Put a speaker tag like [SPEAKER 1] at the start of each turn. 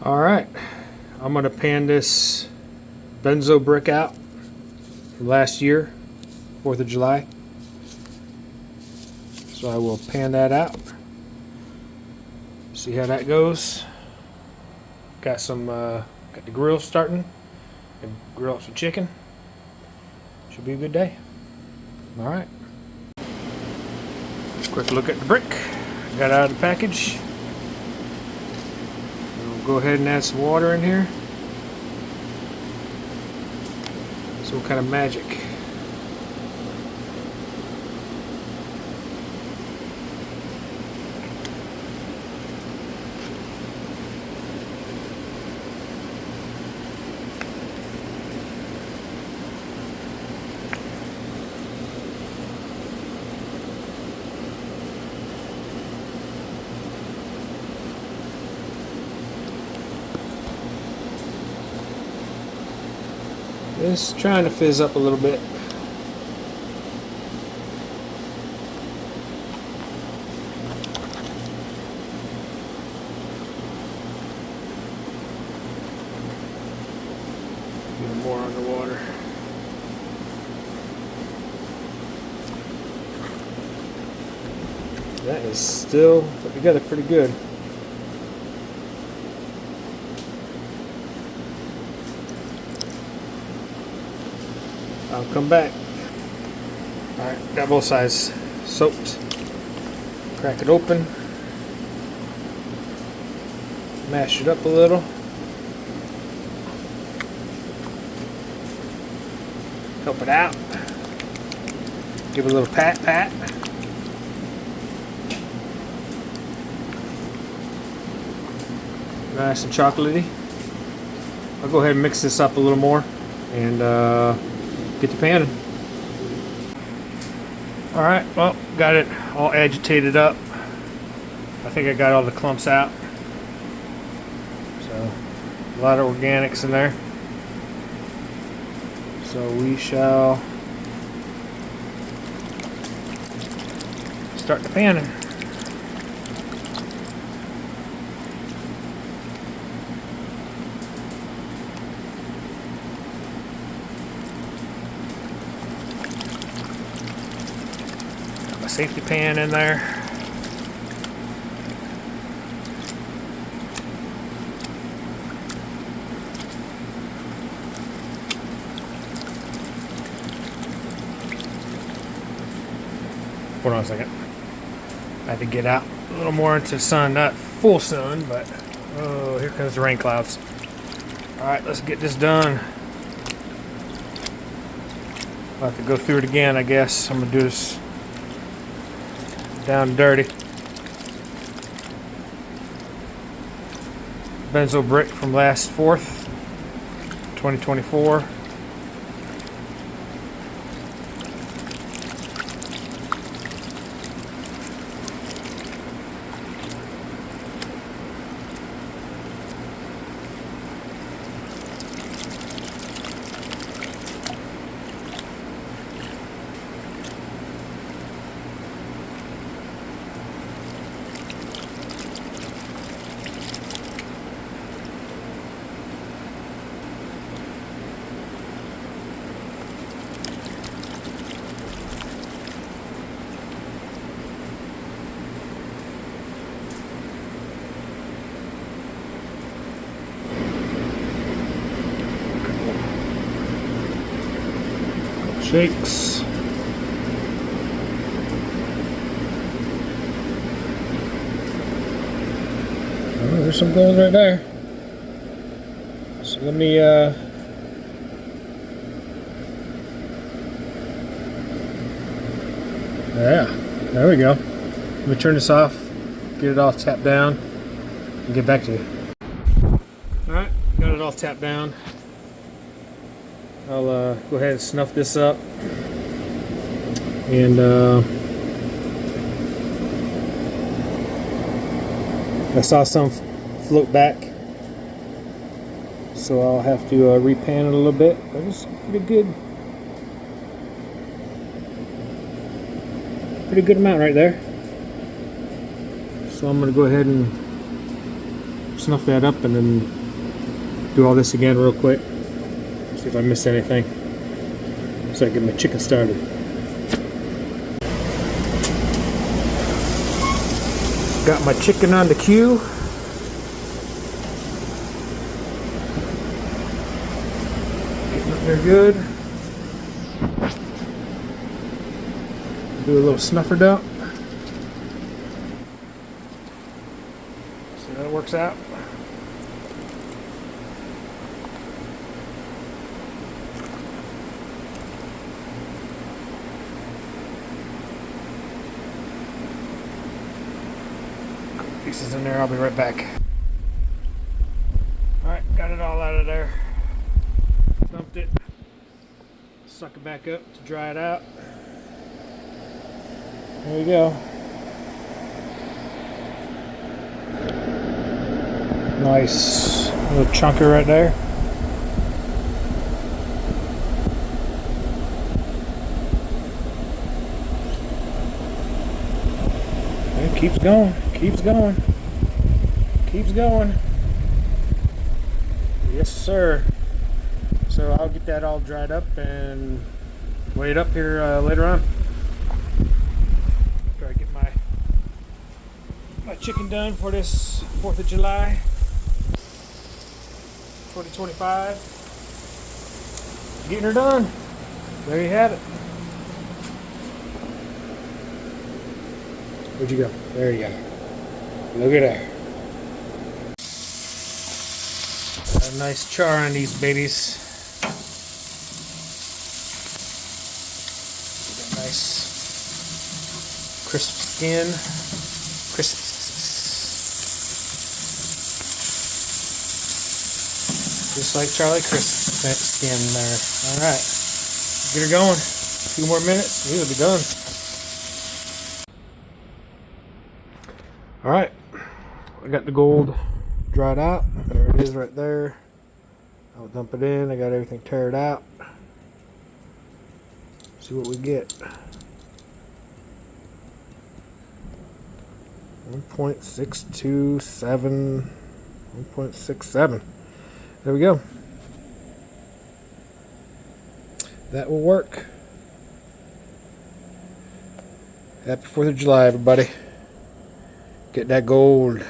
[SPEAKER 1] Alright, I'm going to pan this benzo brick out from last year, 4th of July. So I will pan that out. See how that goes. Got the grill starting. Gonna grill up some chicken. Should be a good day. Alright. Quick look at the brick. Got it out of the package. We'll go ahead and add some water in here. Some kind of magic. It's trying to fizz up a little bit. Get more underwater. That is still put together pretty good. I'll come back. Alright, got both sides soaked. Crack it open. Mash it up a little. Help it out. Give it a little pat. Nice and chocolatey. I'll go ahead and mix this up a little more and get the panning. Alright, well, got it all agitated up. I think I got all the clumps out. So, a lot of organics in there. So we shall start the panning. Safety pan in there. Hold on a second. I had to get out a little more into the sun, not full sun, but oh, here comes the rain clouds. Alright, let's get this done. I'll have to go through it again, I guess. I'm gonna do this down dirty. Benzo brick from last 4th, 2024. Shakes. Oh, there's some gold right there. So let me yeah, there we go. Let me turn this off, get it all tapped down, and get back to you. Alright, got it all tapped down. I'll go ahead and snuff this up, and I saw some float back, so I'll have to repan it a little bit, but it's pretty good amount right there. So I'm going to go ahead and snuff that up and then do all this again real quick. See if I missed anything. So I get my chicken started. Got my chicken on the queue. Getting up there good. Do a little snuffer dump. See how that works out. Pieces in there, I'll be right back. Alright, got it all out of there. Dumped it. Suck it back up to dry it out. There you go. Nice little chunker right there. It keeps going, keeps going, keeps going. Yes, sir. So I'll get that all dried up and weigh it up here later on. After I get my chicken done for this 4th of July 2025. Getting her done. There you have it. Where'd you go? There you go. Look at that. Got a nice char on these babies. Got nice crisp skin. Crisp. Just like Charlie Crisp skin there. Alright. Get her going. A few more minutes. We'll be done. Alright, I got the gold dried out. There it is right there. I'll dump it in. I got everything teared out. See what we get. 1.627, 1.67. There we go. That will work. Happy 4th of July, everybody. Get that gold.